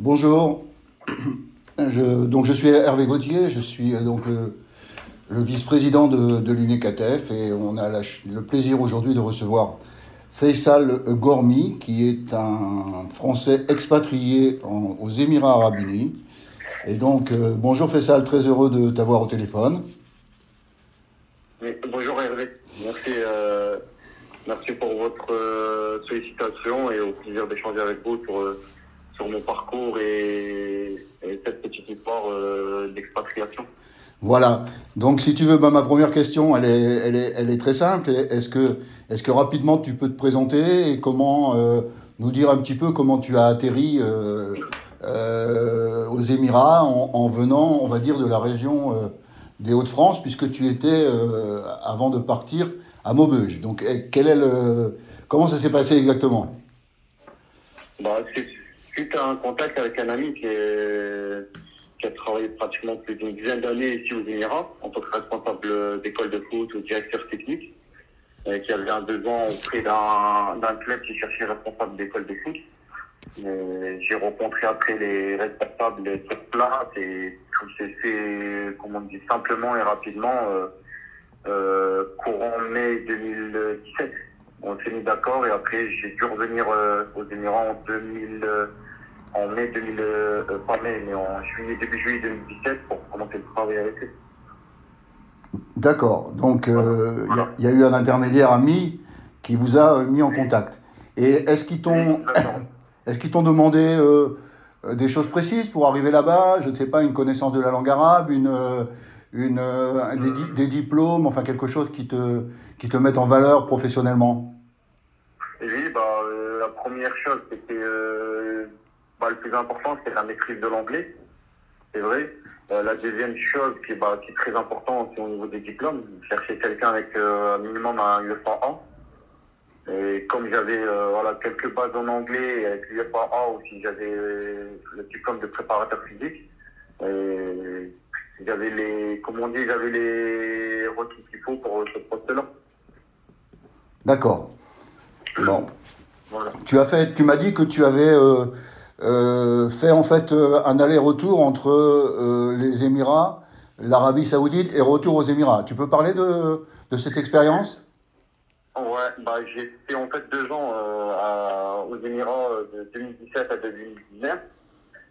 Bonjour, je suis Hervé Gauthier, je suis le vice-président de l'UNECATEF et on a le plaisir aujourd'hui de recevoir Faisal Gormi, qui est un Français expatrié aux Émirats Arabes Unis. Et bonjour Faisal, très heureux de t'avoir au téléphone. Oui, bonjour Hervé, merci pour votre sollicitation et au plaisir d'échanger avec vous sur mon parcours et cette petite histoire d'expatriation. Voilà, donc si tu veux, ma première question, elle est très simple. Est-ce que rapidement tu peux te présenter et nous dire un petit peu comment tu as atterri aux Émirats en venant, on va dire, de la région des Hauts-de-France, puisque tu étais, avant de partir, à Maubeuge. Donc, comment ça s'est passé exactement? C'est suite à un contact avec un ami qui a travaillé pratiquement plus d'une dizaine d'années ici aux Émirats en tant que responsable d'école de foot ou directeur technique, qui avait un besoin auprès d'un club qui cherchait responsable d'école de foot. J'ai rencontré après les responsables sur place et tout s'est fait, comme on dit, simplement et rapidement, courant mai 2017. On s'est mis d'accord et après j'ai dû revenir aux Émirats en mai 2000, pas mai, mais en début juillet 2017 pour commencer le travail avec eux. D'accord, donc Voilà. y a eu un intermédiaire ami qui vous a mis en contact. Et est-ce qu'ils t'ont demandé des choses précises pour arriver là-bas? Je ne sais pas, une connaissance de la langue arabe, des diplômes, enfin quelque chose qui te mette en valeur professionnellement? Et oui, la première chose, c'était le plus important, c'est la maîtrise de l'anglais, c'est vrai. La deuxième chose qui est très importante, c'est au niveau des diplômes. Chercher quelqu'un avec un minimum un UFA1. Et comme j'avais quelques bases en anglais, et avec l'UFA1 aussi, j'avais le diplôme de préparateur physique. Et j'avais les requis qu'il faut pour ce poste-là. D'accord. Bon. Voilà. Tu m'as dit que tu avais fait en fait un aller-retour entre les Émirats, l'Arabie Saoudite et retour aux Émirats. Tu peux parler de cette expérience? Ouais, j'ai fait en fait 2 ans aux Émirats de 2017 à 2019.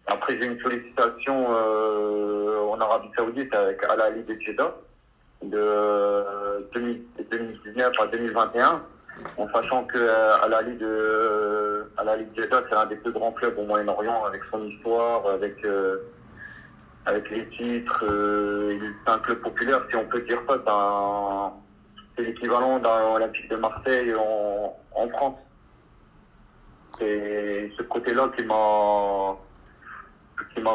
Après, j'ai eu une sollicitation en Arabie Saoudite avec Al Ahly de Jeddah de 2019 à 2021, en sachant que Al Ahly de Jeddah, c'est l'un des plus grands clubs au Moyen-Orient, avec son histoire, avec les titres. C'est un club populaire, si on peut dire ça. C'est l'équivalent d'un Olympique de Marseille en France. C'est ce côté-là qui m'a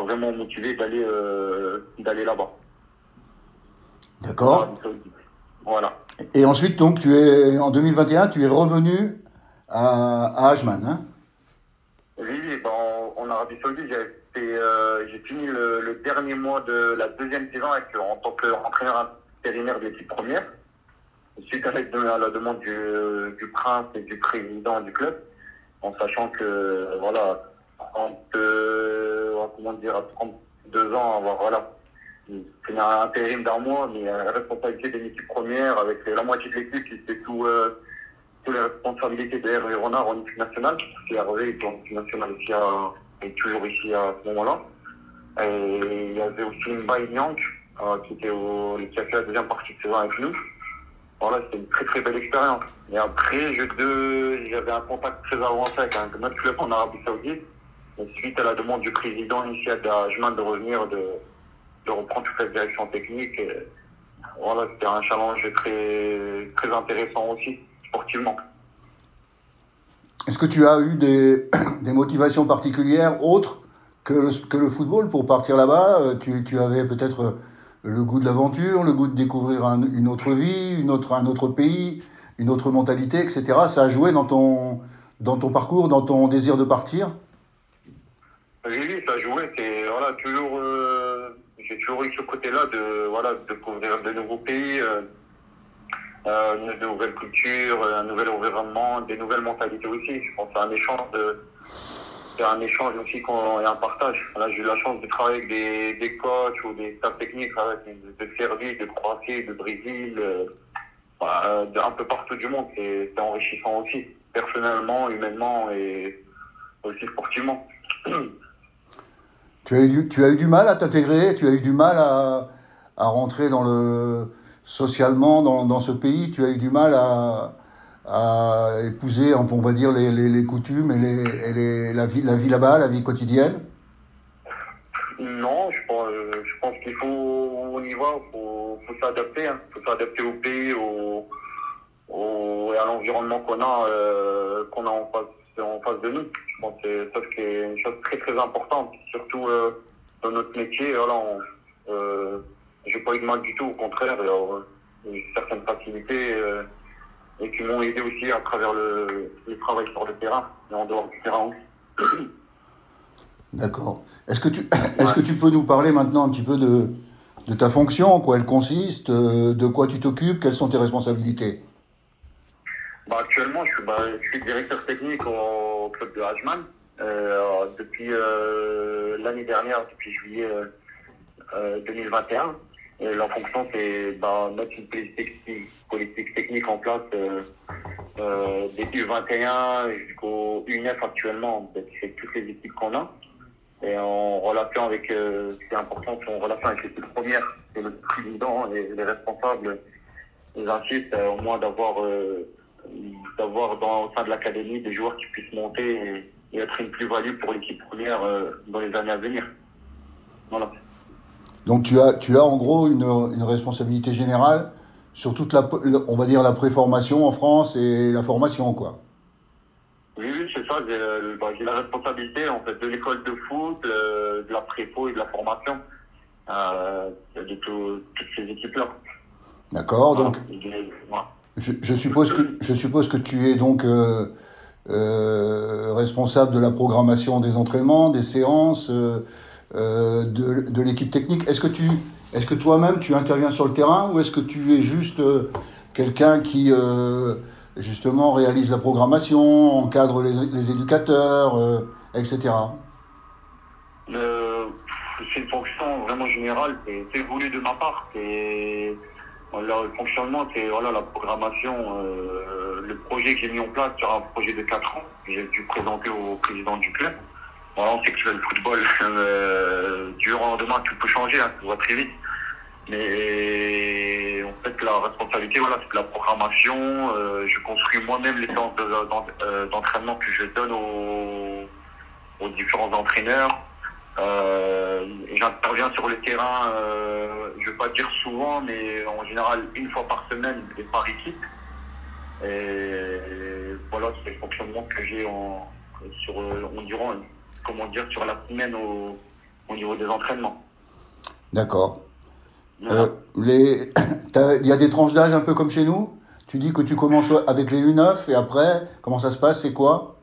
vraiment motivé d'aller là-bas. D'accord. Voilà. Et ensuite, donc, en 2021, tu es revenu à Ajman, hein? Oui, en Arabie Saoudite, j'ai fini le dernier mois de la deuxième saison en tant qu'entraîneur intérimaire de l'équipe première, suite à la demande du prince et du président du club, en sachant que, à 32 ans, c'est un intérim d'un mois, mais la responsabilité de l'équipe première, avec la moitié de l'équipe qui fait toutes les responsabilités de Hervé Renard en équipe nationale, qui est arrivé en équipe nationale ici et toujours ici à ce moment-là. Et il y avait aussi Mbaye Niang, qui a fait la deuxième partie de saison avec nous. Voilà, c'était une très très belle expérience. Et après, j'avais un contact très avancé avec un autre club en Arabie Saoudite. Et suite à la demande du président ici à Ajman de revenir, de reprendre toute la direction technique. Voilà, c'était un challenge très, très intéressant aussi, sportivement. Est-ce que tu as eu des motivations particulières autres que le football pour partir là-bas? Tu avais peut-être le goût de l'aventure, le goût de découvrir une autre vie, un autre pays, une autre mentalité, etc. Ça a joué dans ton parcours, dans ton désir de partir? Oui, ça a joué. J'ai toujours eu ce côté-là de découvrir de nouveaux pays, une nouvelle culture, un nouvel environnement, des nouvelles mentalités aussi. Je pense à un échange c'est un échange aussi et un partage. Là, j'ai eu la chance de travailler avec des coachs ou des staffs techniques de Serbie, de Croatie, de Brésil, un peu partout du monde. C'est enrichissant aussi, personnellement, humainement et aussi sportivement. Tu as eu du mal à t'intégrer, tu as eu du mal à rentrer socialement dans ce pays, tu as eu du mal à épouser, on va dire, les coutumes et la vie là-bas, la vie quotidienne. Non, je pense qu'il faut, on y va, faut s'adapter, hein. Faut s'adapter au pays, et à l'environnement qu'on a en face de nous. Je pense que ça, c'est une chose très très importante, surtout dans notre métier. Voilà, j'ai pas eu de mal du tout, au contraire, il y a eu certaines facilités et qui m'ont aidé aussi à travers le travail sur le terrain et en dehors du terrain aussi. D'accord. Est-ce que tu peux nous parler maintenant un petit peu de ta fonction, en quoi elle consiste, de quoi tu t'occupes, quelles sont tes responsabilités? Actuellement, je suis directeur technique au club de Ajman depuis l'année dernière, depuis juillet 2021. Et la fonction, c'est mettre une politique technique en place des U21 jusqu'au U9 actuellement. C'est toutes les équipes qu'on a. Et en relation avec, c'est important, c'est en relation avec l'équipe première, c'est le président et les responsables. Ils insistent au moins d'avoir au sein de l'académie des joueurs qui puissent monter et être une plus-value pour l'équipe première dans les années à venir. Voilà. Donc tu as en gros une responsabilité générale sur toute on va dire la préformation en France et la formation, quoi. Oui, c'est ça. J'ai la responsabilité en fait de l'école de foot, de la prépo et de la formation de toutes ces équipes-là. D'accord. Voilà. Donc je suppose que tu es donc responsable de la programmation des entraînements, des séances, de l'équipe technique. Est-ce que toi-même tu interviens sur le terrain ou est-ce que tu es juste quelqu'un qui justement réalise la programmation, encadre les éducateurs, etc. C'est une fonction vraiment générale, c'est voulu de ma part. Le fonctionnement, c'est la programmation, le projet que j'ai mis en place sur un projet de 4 ans, que j'ai dû présenter au président du club. Voilà, on sait que le football, du jour au lendemain, tout peut changer, hein, ça va très vite. Mais en fait, la responsabilité, c'est de la programmation. Je construis moi-même les séances d'entraînement que je donne aux différents entraîneurs. Et j'interviens sur le terrain, je ne vais pas dire souvent, mais en général une fois par semaine et par équipe. Et voilà, c'est le fonctionnement que j'ai sur la semaine au niveau des entraînements. D'accord. Voilà. Il y a des tranches d'âge un peu comme chez nous? Tu dis que tu commences avec les U9 et après, comment ça se passe? C'est quoi?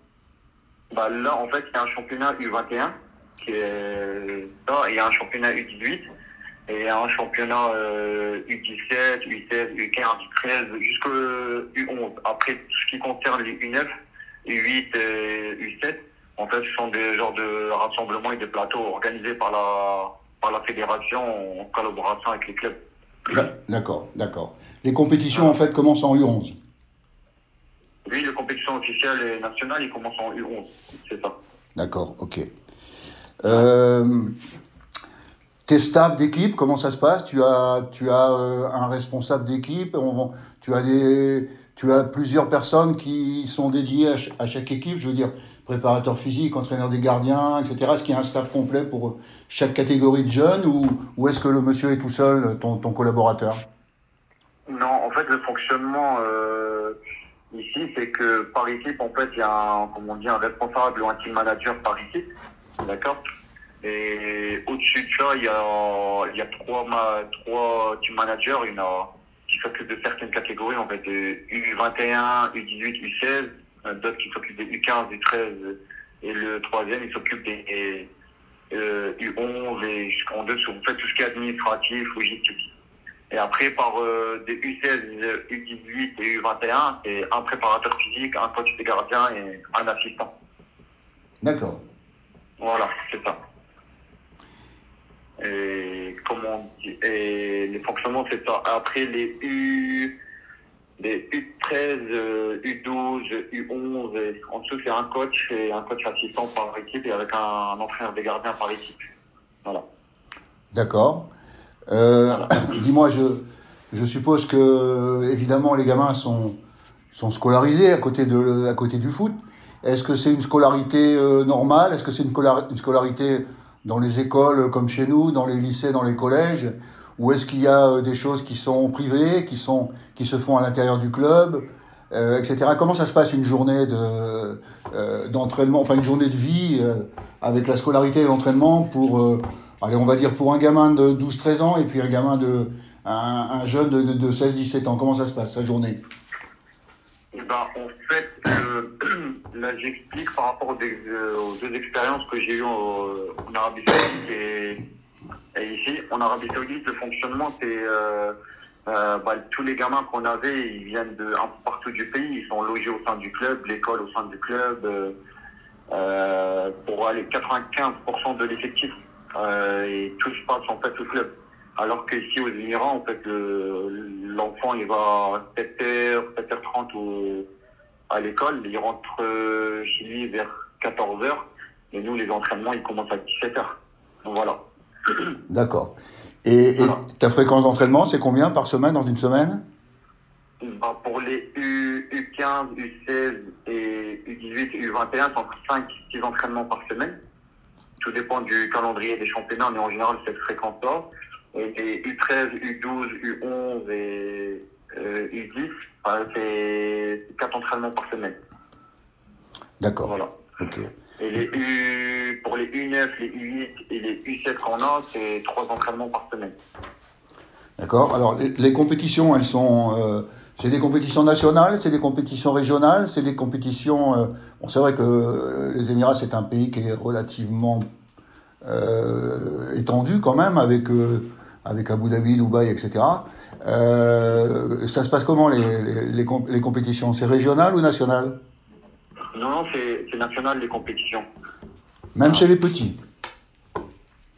Là, en fait, il y a un championnat U21 il y a un championnat U18 et il y a un championnat U17, U16, U15, U13 jusqu'au U11. Après, tout ce qui concerne les U9, U8 et U7, en fait, ce sont des genres de rassemblements et des plateaux organisés par la fédération en collaboration avec les clubs. D'accord. Les compétitions, en fait, commencent en U11. Oui, les compétitions officielles et nationales, ils commencent en U11, c'est ça. D'accord, ok. Tes staffs d'équipe, comment ça se passe? Tu as un responsable d'équipe, tu as plusieurs personnes qui sont dédiées à chaque équipe, je veux dire préparateur physique, entraîneur des gardiens, etc. Est-ce qu'il y a un staff complet pour chaque catégorie de jeunes ou est-ce que le monsieur est tout seul, ton collaborateur? Non, en fait, le fonctionnement ici, c'est que par équipe, en fait, il y a un responsable ou un team manager par équipe, d'accord? Et au-dessus de ça, il y a trois team managers, il y en a qui s'occupent de certaines catégories, en fait, de U21, U18, U16, d'autres qui s'occupent des U15, U13, et le troisième, il s'occupe des U11 et jusqu'en dessous, en fait, tout ce qui est administratif, logistique. Et après, par des U16, U18 et U21, c'est un préparateur physique, un coach des gardiens et un assistant. D'accord. Voilà, c'est ça. Et comment on dit, et les fonctionnements, c'est ça. Après les U13, U12, U11, et en dessous, c'est un coach et un coach assistant par équipe et avec un entraîneur des gardiens par équipe. Voilà. D'accord. Voilà. Dis-moi, je suppose que, évidemment, les gamins sont scolarisés à côté du foot. Est-ce que c'est une scolarité normale? Est-ce que c'est une scolarité dans les écoles comme chez nous, dans les lycées, dans les collèges? Ou est-ce qu'il y a des choses qui sont privées, qui se font à l'intérieur du club, etc. Comment ça se passe une journée d'entraînement, enfin une journée de vie avec la scolarité et l'entraînement pour, allez, on va dire pour un gamin de 12-13 ans et puis un jeune de 16-17 ans? Comment ça se passe, sa journée? Eh ben, en fait, là, j'explique par rapport aux deux expériences que j'ai eues en Arabie Saoudite et ici. En Arabie Saoudite, le fonctionnement, c'est tous les gamins qu'on avait, ils viennent de un peu partout du pays. Ils sont logés au sein du club, l'école au sein du club, pour aller 95% de l'effectif. Et tout se passe en fait au club. Alors qu'ici aux Émirats, en fait, l'enfant il va à 7h, 7h30 à l'école, il rentre chez lui vers 14h, et nous les entraînements ils commencent à 17h. Donc voilà. D'accord. Et Voilà. ta fréquence d'entraînement, c'est combien par semaine, dans une semaine? Bah, pour les U15, U16 et U18, U21, c'est entre 5 et 6 entraînements par semaine. Tout dépend du calendrier des championnats, mais en général, cette fréquence-là. Et les U13, U12, U11 et U10, c'est 4 entraînements par semaine. D'accord. Voilà. Ok. Et pour les U9, les U8 et les U7 qu'on a, c'est 3 entraînements par semaine. D'accord. Alors, les compétitions, elles sont. C'est des compétitions nationales, c'est des compétitions régionales, c'est des compétitions. Bon, c'est vrai que les Émirats, c'est un pays qui est relativement étendu quand même, avec Abu Dhabi, Dubaï, etc. Ça se passe comment les compétitions? C'est régional ou national? Non, non, c'est national les compétitions. Même Voilà. chez les petits?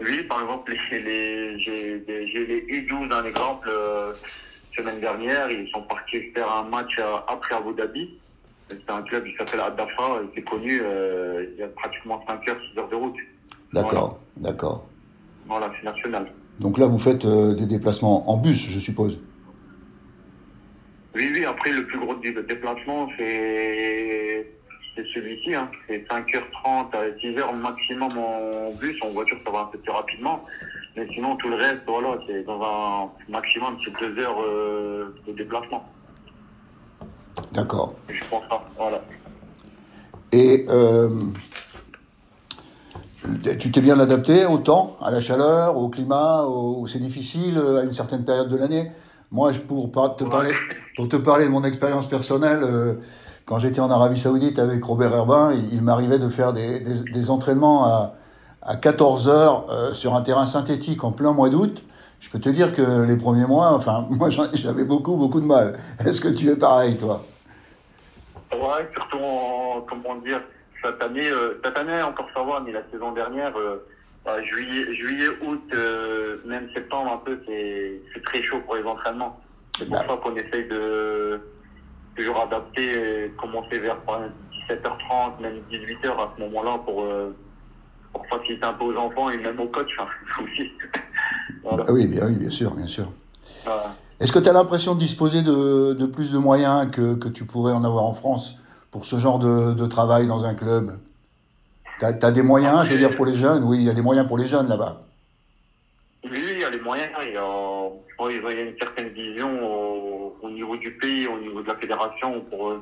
Oui, par exemple, j'ai les U12, un exemple, semaine dernière, ils sont partis faire un match après Abu Dhabi. C'est un club qui s'appelle Ad-Dafa, c'est connu, il y a pratiquement 5 heures, 6 heures de route. D'accord, d'accord. Voilà, c'est national. Donc là, vous faites des déplacements en bus, je suppose? Oui, oui, après, le plus gros déplacement, c'est celui-ci, hein. C'est 5h30 à 6h maximum en bus. En voiture, ça va un peu plus rapidement. Mais sinon, tout le reste, voilà, c'est dans un maximum, c'est 2 heures de déplacement. D'accord. Je pense pas, voilà. Et tu t'es bien adapté au temps, à la chaleur, au climat, où c'est difficile à une certaine période de l'année? Moi, Ouais. pour te parler de mon expérience personnelle, quand j'étais en Arabie Saoudite avec Robert Herbin, il m'arrivait de faire des entraînements à 14 heures sur un terrain synthétique en plein mois d'août. Je peux te dire que les premiers mois, enfin, moi j'avais beaucoup, beaucoup de mal. Est-ce que tu es pareil, toi? Ouais, surtout comment dire, cette année encore ça va, mais la saison dernière, juillet, août, même septembre un peu, c'est très chaud pour les entraînements. C'est pour Bah, ça qu'on essaye de toujours adapter, commencer vers 17h30, même 18h à ce moment-là pour faciliter un peu aux enfants et même aux coachs, hein, aussi. bah Voilà. oui, bien sûr, bien sûr. Voilà. Est-ce que tu as l'impression de disposer de plus de moyens que tu pourrais en avoir en France pour ce genre de travail dans un club? T'as des moyens, je veux dire, Après, pour les jeunes? Oui, il y a des moyens pour les jeunes là-bas. oui, il y a les moyens. Il y a une certaine vision au niveau du pays, au niveau de la fédération pour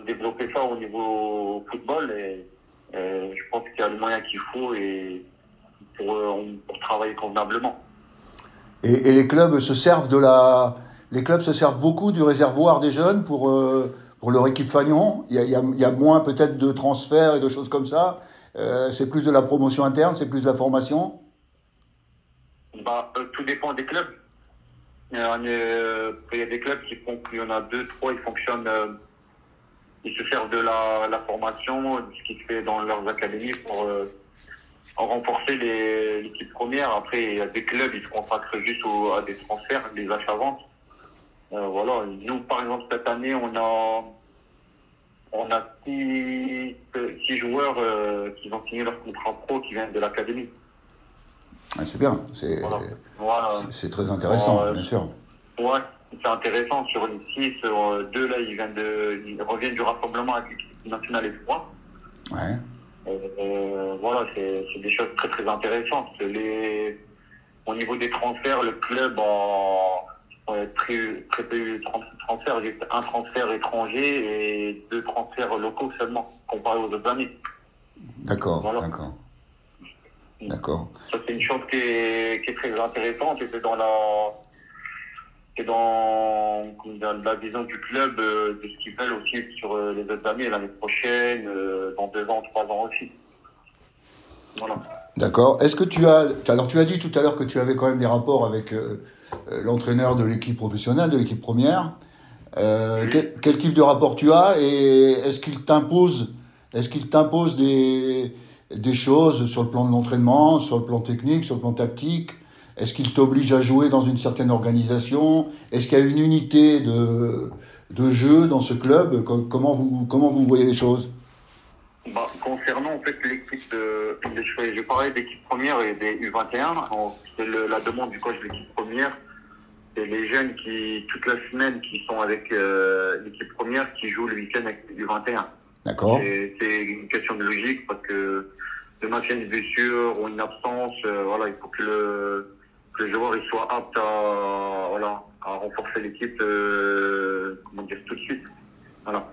développer ça au niveau football. Et je pense qu'il y a les moyens qu'il faut et pour travailler convenablement. Et les clubs se servent les clubs se servent beaucoup du réservoir des jeunes pour leur équipe fanion. Il y a moins peut-être de transferts et de choses comme ça. C'est plus de la promotion interne, c'est plus de la formation. Tout dépend des clubs. Il y a des clubs qui font qu'il y en a deux, trois, ils fonctionnent. ils se servent de la formation, de ce qui se fait dans leurs académies pour renforcer l'équipe première. Après, il y a des clubs, ils se consacrent juste à des transferts, des achats-ventes. Voilà. Nous, par exemple, cette année, on a six joueurs qui ont signé leur contrat pro qui viennent de l'académie. Ah, c'est bien, Voilà. C'est très intéressant, bien sûr. Ouais, c'est intéressant. Sur les 6, 2 là, ils reviennent du rassemblement avec l'équipe nationale espoir. Ouais. Voilà, c'est des choses très très intéressantes. Au niveau des transferts, le club a très peu de transferts. Juste un transfert étranger et 2 transferts locaux seulement, comparé aux autres années. D'accord, voilà. D'accord. Ça, c'est une chose qui est très intéressante et c'est dans la vision du club de ce qu'ils veulent aussi sur les autres années, l'année prochaine, dans 2 ans, 3 ans aussi. Voilà. D'accord. Est-ce que tu as dit tout à l'heure que tu avais quand même des rapports avec l'entraîneur de l'équipe professionnelle, de l'équipe première. Oui. Quel type de rapport tu as et est-ce qu'il t'impose des choses sur le plan de l'entraînement, sur le plan technique, sur le plan tactique? Est-ce qu'il t'oblige à jouer dans une certaine organisation? Est-ce qu'il y a une unité de jeu dans ce club? Comment vous voyez les choses? Concernant en fait l'équipe, je parlais d'équipe première et des U21. C'est la demande du coach de l'équipe première. C'est les jeunes qui, toute la semaine, qui sont avec l'équipe première, qui jouent le week-end avec les U21. D'accord. C'est une question de logique parce que le maintien une blessure ou une absence, voilà, il faut que le joueur il soit apte à renforcer l'équipe, tout de suite. Voilà.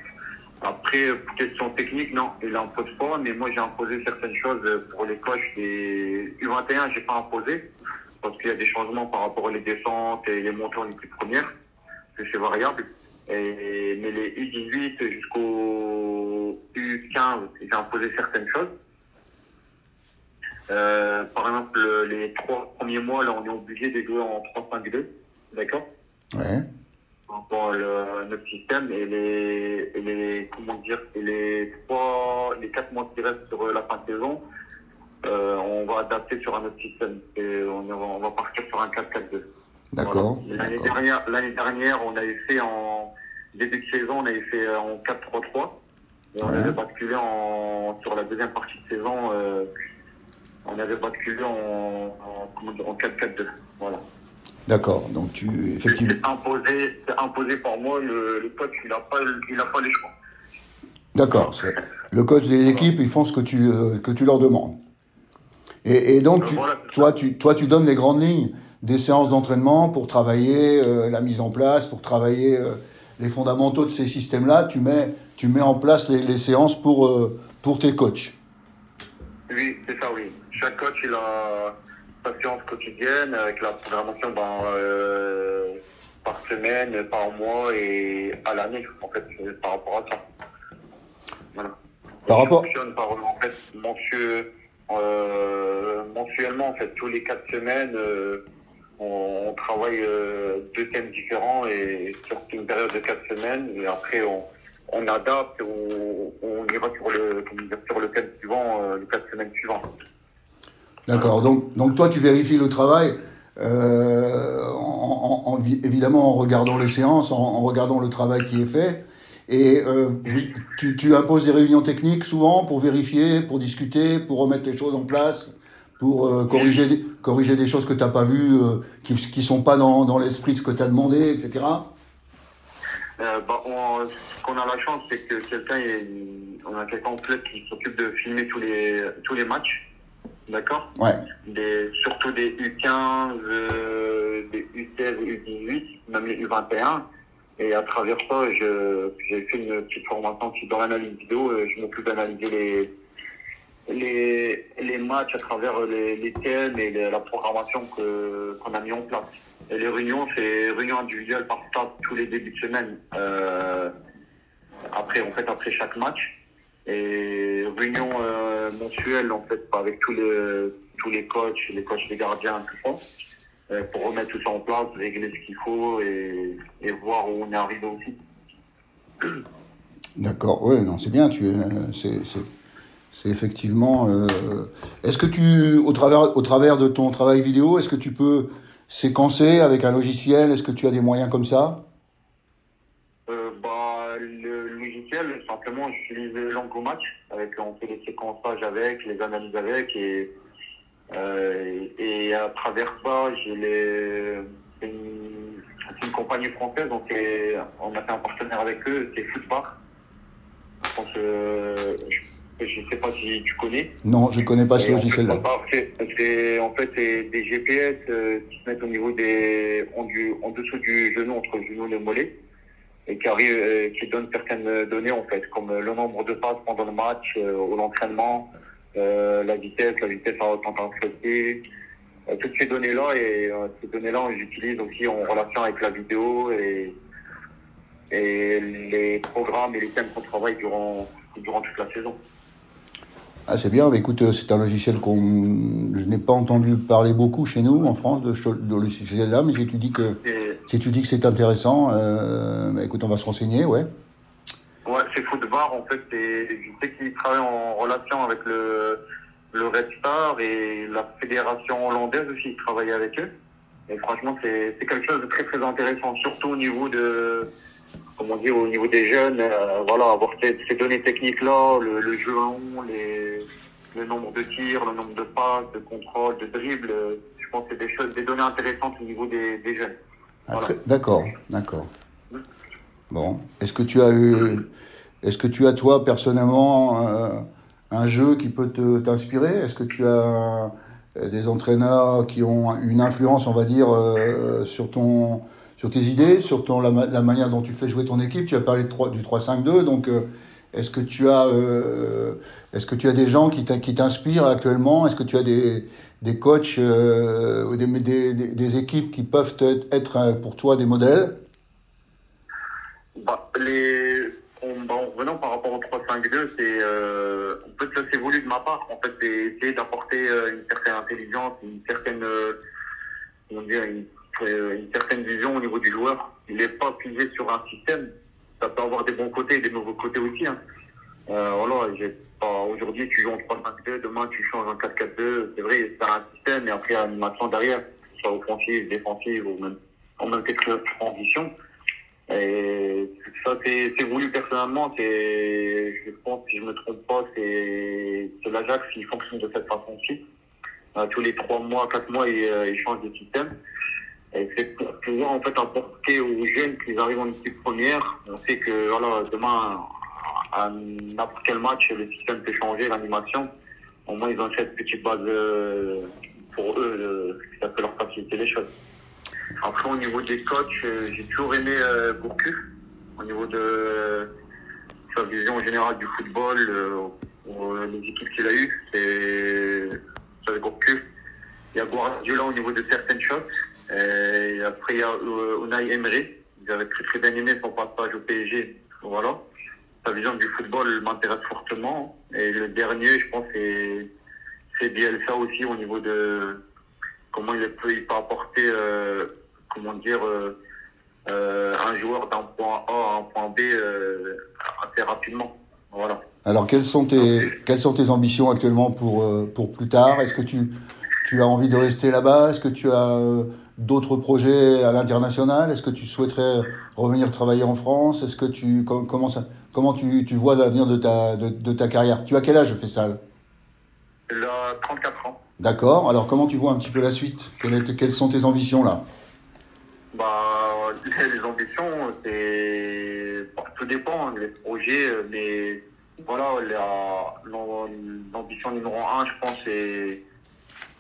Après, question technique, non, il n'impose pas, mais moi j'ai imposé certaines choses pour les coachs des U21, j'ai pas imposé, parce qu'il y a des changements par rapport aux descentes et les montées en équipe première, que c'est variable. Mais les U18 jusqu'au U15, j'ai imposé certaines choses. Par exemple, les 3 premiers mois, là, on est obligé de jouer en 3-5-2, d'accord? Ouais. Dans notre système et les 4 mois qui restent sur la fin de saison, on va adapter sur un autre système et on va partir sur un 4-4-2. D'accord. Voilà. L'année dernière, on avait fait en début de saison, on avait fait en 4-3-3 et on avait basculé sur la deuxième partie de saison, on avait basculé en 4-4-2. Voilà. D'accord, donc effectivement. C'est imposé par moi, le coach, il n'a pas les choix. D'accord, le coach des équipes, ils font ce que tu leur demandes. Et donc, toi, tu donnes les grandes lignes des séances d'entraînement pour travailler la mise en place, pour travailler les fondamentaux de ces systèmes-là. Tu mets en place les séances pour tes coachs. Oui, c'est ça, oui. Chaque coach, il a sa séance quotidienne avec la programmation par semaine, par mois et à l'année, en fait, par rapport à ça. Voilà. On fonctionne en fait, mensuellement, en fait, tous les 4 semaines, on travaille 2 thèmes différents et sur une période de 4 semaines. Et après, on adapte, on ira sur le thème suivant, les 4 semaines suivantes. D'accord. Donc toi, tu vérifies le travail, évidemment en regardant les séances, en regardant le travail qui est fait. Et tu imposes des réunions techniques souvent pour vérifier, pour discuter, pour remettre les choses en place, pour corriger des choses que tu n'as pas vues, qui ne sont pas dans l'esprit de ce que tu as demandé, etc. Ce qu'on a la chance, c'est que on a quelqu'un en club qui s'occupe de filmer tous les matchs. D'accord? Ouais. Surtout des U15, des U16, U18, même les U21. Et à travers ça, j'ai fait une petite formation dans l'analyse vidéo. Je m'occupe d'analyser les matchs à travers les thèmes et la programmation qu'on a mis en place. Et les réunions, c'est réunions individuelles par stade tous les débuts de semaine. Après chaque match. Et réunion mensuelle en fait avec tous les coachs des gardiens, tout ça, pour remettre tout ça en place, régler ce qu'il faut et voir où on est arrivé aussi. D'accord, ouais, non, c'est bien, c'est effectivement... est-ce que au travers de ton travail vidéo, est-ce que tu peux séquencer avec un logiciel? Est-ce que tu as des moyens comme ça? Le logiciel, simplement, j'utilise Langomatch, on fait les séquençages avec, les analyses avec, et à travers ça, c'est une compagnie française, donc on a fait un partenaire avec eux, c'est Footbar. Je pense, je sais pas si tu connais. Non, je ne connais pas ce Et en fait, logiciel-là. c'est des GPS qui se mettent au niveau en dessous du genou, entre le genou et le mollet, et qui donnent certaines données en fait, comme le nombre de passes pendant le match, ou l'entraînement, la vitesse à haute intensité, toutes ces données-là, et ces données-là, on les utilise aussi en relation avec la vidéo et les programmes et les thèmes qu'on travaille durant toute la saison. Ah, c'est bien, mais écoute, c'est un logiciel je n'ai pas entendu parler beaucoup chez nous, en France, de logiciel-là, mais si tu dis que c'est intéressant, bah, écoute, on va se renseigner, ouais. Ouais, c'est Footbar, en fait, je sais qu'ils travaillent en relation avec le Red Star et la fédération hollandaise aussi, ils travaillent avec eux. Et franchement, c'est quelque chose de très très intéressant, surtout au niveau au niveau des jeunes, voilà, avoir ces données techniques-là, le jeu long, le nombre de tirs, le nombre de passes, de contrôle, de dribbles, je pense que c'est des données intéressantes au niveau des jeunes. Ah, Voilà. d'accord. Bon, est-ce que tu as toi personnellement un jeu qui peut t'inspirer? Est-ce que tu as des entraîneurs qui ont une influence, on va dire, sur tes idées, la manière dont tu fais jouer ton équipe? Tu as parlé du 3-5-2, donc est-ce que est-ce que tu as des gens qui t'inspirent actuellement? Est-ce que tu as des coachs ou des équipes qui peuvent être pour toi des modèles? En revenant par rapport au 3-5-2, en fait, ça s'évolue de ma part. En fait, c'est essayer d'apporter une certaine intelligence, comment dire, une certaine vision au niveau du joueur. Il n'est pas figé sur un système. Ça peut avoir des bons côtés et des mauvais côtés aussi, hein. Voilà, aujourd'hui, tu joues en 3-5-2, demain, tu changes en 4-4-2. C'est vrai, c'est un système, et après, l'animation derrière, que ce soit offensive, défensive, ou même en même temps que transition. Et ça, c'est voulu personnellement. Je pense, si je me trompe pas, c'est l'Ajax qui fonctionne de cette façon-ci. Tous les 3 mois, 4 mois, ils changent de système. Et c'est pour pouvoir en fait apporter aux jeunes qui arrivent en équipe première. On sait que voilà, demain, à n'importe quel match, le système peut changer, l'animation. Au moins, ils ont cette petite base pour eux, ça peut leur faciliter les choses. Après, au niveau des coachs, j'ai toujours aimé Gourcuff. Au niveau de sa vision générale du football, les équipes qu'il a eues, c'est Gourcuff. Il y a Guardiola au niveau de certaines choses. Et après, il y a Unai Emery. J'avais très très bien aimé son passage au PSG. Voilà. Sa vision du football m'intéresse fortement. Et le dernier, je pense, c'est Bielsa aussi au niveau de comment il peut apporter, un joueur d'un point A à un point B assez rapidement. Voilà. Alors, quelles sont tes ambitions actuellement pour plus tard? Est-ce que tu as envie de rester là-bas? Est-ce que tu as d'autres projets à l'international? Est-ce que tu souhaiterais revenir travailler en France? Est-ce que comment tu vois l'avenir de ta carrière? Tu as quel âge, Faisal? Il a 34 ans. D'accord. Alors, comment tu vois un petit peu la suite? Quelles sont tes ambitions là? Les ambitions, tout dépend des projets, mais voilà, l'ambition numéro 1, je pense, il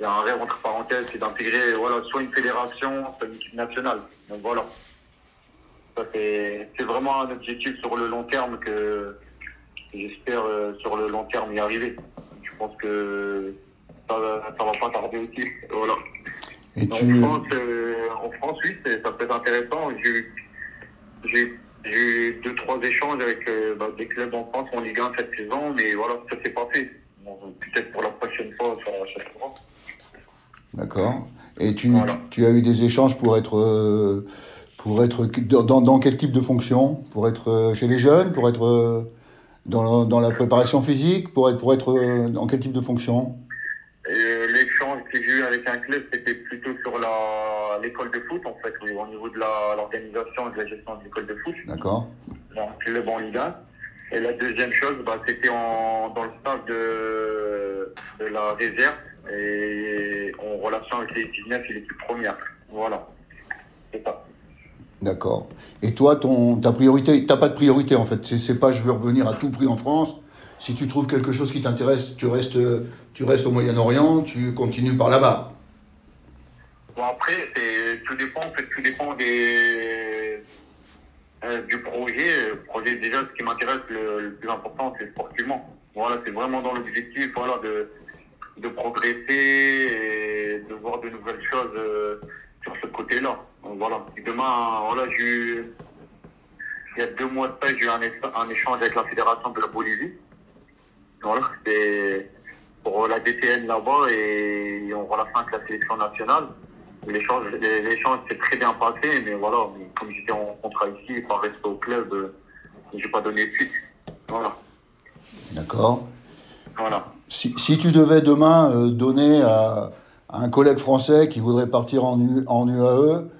y a un rêve entre parenthèses, c'est d'intégrer soit une fédération, soit une équipe nationale. Donc voilà, ça c'est vraiment un objectif sur le long terme que j'espère sur le long terme y arriver. Je pense que ça va pas tarder aussi. Voilà. Et En France, oui, ça peut être intéressant. J'ai eu 2-3 échanges avec des clubs en France en Ligue 1 cette saison, mais voilà, ça s'est pas fait. Bon, peut-être pour la prochaine fois, ça se fera. D'accord. Et Voilà. tu as eu des échanges Pour être dans quel type de fonction? Pour être chez les jeunes? Pour être dans la préparation physique? Pour être dans quel type de fonction? L'échange que j'ai eu avec un club, c'était plutôt sur l'école de foot, en fait, oui, au niveau de l'organisation et de la gestion de l'école de foot. D'accord. Dans le club en Ligue 1. Et la deuxième chose, c'était dans le staff de la réserve et en relation avec les 19 et l'équipe première. Voilà, c'est ça. D'accord. Et toi, ta priorité, t'as pas de priorité en fait. C'est pas je veux revenir à tout prix en France. Si tu trouves quelque chose qui t'intéresse, tu restes au Moyen-Orient, tu continues par là-bas. Bon, après, tout dépend du projet. Le projet, déjà, ce qui m'intéresse le plus important, c'est sportivement. Voilà, c'est vraiment dans l'objectif, voilà, de progresser et de voir de nouvelles choses sur ce côté-là. Donc, voilà. Et demain, voilà, il y a 2 mois de ça, j'ai eu un échange avec la fédération de la Bolivie. Voilà, c'était pour la DTN là-bas et en relation avec la sélection nationale. L'échange s'est très bien passé, mais voilà, comme j'étais en contrat ici, par respect au club, j'ai pas donné de suite. Voilà. D'accord. Voilà. Si tu devais demain donner à un collègue français qui voudrait partir en UAE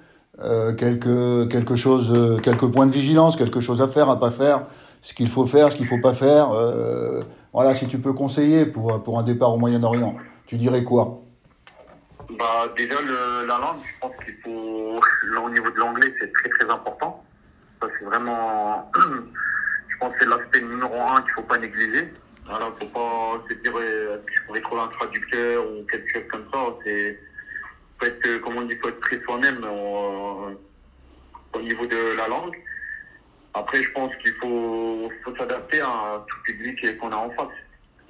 quelque chose, quelques points de vigilance, quelque chose à faire, à pas faire, ce qu'il faut faire, ce qu'il faut pas faire, voilà, si tu peux conseiller pour un départ au Moyen-Orient, tu dirais quoi? Déjà, la langue, je pense qu'il faut, au niveau de l'anglais, c'est très très important. Ça, c'est vraiment, je pense que c'est l'aspect numéro 1 qu'il faut pas négliger. Voilà, faut pas se dire, je pourrais trouver un traducteur ou quelque chose comme ça. Faut être, comme on dit, faut être très soi-même au niveau de la langue. Après, je pense qu'il faut s'adapter à tout public qu'on a en face.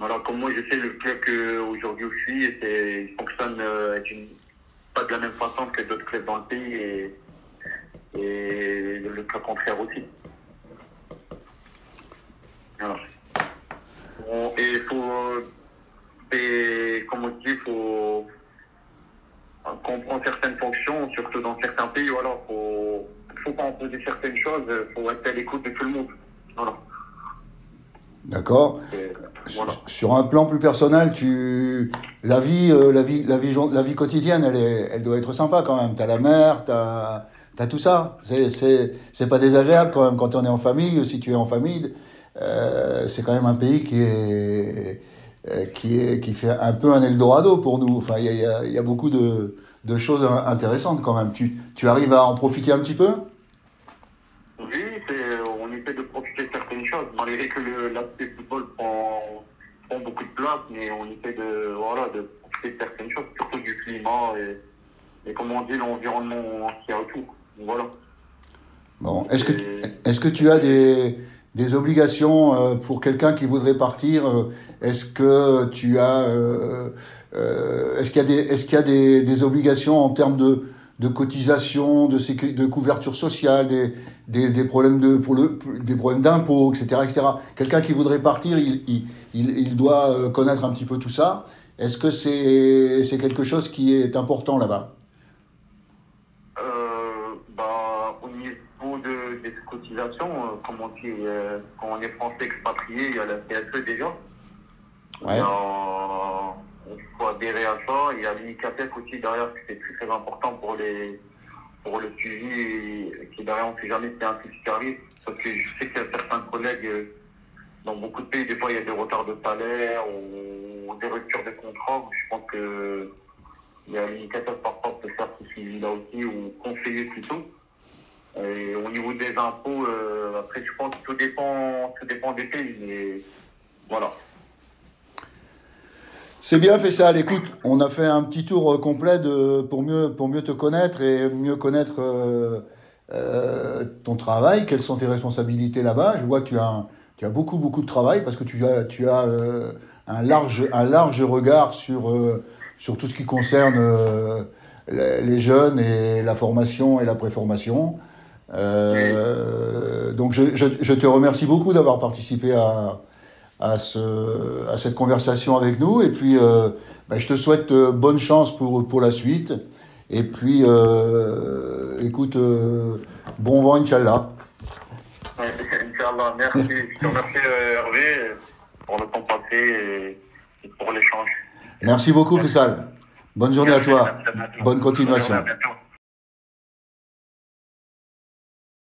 Voilà, comme moi, je sais, le club qu'aujourd'hui où je suis, il fonctionne pas de la même façon que d'autres clubs dans le pays et le cas contraire aussi. Voilà. Et il faut, comme on dit, quand on prend certaines fonctions, surtout dans certains pays, voilà, faut pas imposer certaines choses, faut être à l'écoute de tout le monde. Voilà. D'accord. Voilà. Sur un plan plus personnel, la vie quotidienne, elle doit être sympa quand même. T'as la mer, t'as tout ça. C'est pas désagréable quand même quand on est en famille. Si tu es en famille, c'est quand même un pays qui fait un peu un Eldorado pour nous. Enfin, il y a beaucoup de choses intéressantes quand même. Tu arrives à en profiter un petit peu? Oui, on essaie de profiter de certaines choses, malgré que l'aspect football prend beaucoup de place, mais on essaie de profiter de certaines choses, surtout du climat et comme on dit, l'environnement qu'il y a autour. Voilà. Bon, est-ce que tu as des obligations pour quelqu'un qui voudrait partir? Est-ce que tu as est-ce qu'il y a des obligations en termes de cotisation, de couverture sociale, des problèmes des problèmes d'impôts, etc., etc. Quelqu'un qui voudrait partir, il doit connaître un petit peu tout ça. Est-ce que c'est quelque chose qui est important là-bas? Au niveau des cotisations, comme on dit, quand on est français expatrié, il y a la CSE déjà. Ouais. Il faut adhérer à ça. Il y a l'UNICATEF aussi derrière, qui est très très important pour le suivi, qui derrière on ne sait jamais si c'est un souci qui arrive. Parce que je sais qu'il y a certains collègues, dans beaucoup de pays, des fois il y a des retards de salaire ou des ruptures de contrat. Je pense que il y a l'UNICATEF parfois peut faire ce suivi-là aussi, ou conseiller plutôt. Et au niveau des impôts, après je pense que tout dépend des pays, mais voilà. C'est bien Faisal. Écoute, on a fait un petit tour complet pour mieux te connaître et mieux connaître ton travail. Quelles sont tes responsabilités là-bas? Je vois que tu as beaucoup de travail parce que tu as un large regard sur tout ce qui concerne les jeunes et la formation et la préformation. Donc je te remercie beaucoup d'avoir participé à cette conversation avec nous, et puis je te souhaite bonne chance pour la suite, et puis écoute, Bon vent, Inch'Allah. Ouais, Inch'Allah, merci. Je te remercie Hervé pour le temps passé et pour l'échange. Merci beaucoup, Faisal. Bonne journée à toi. Merci, à bientôt. Bonne continuation. Bonne journée, à bientôt.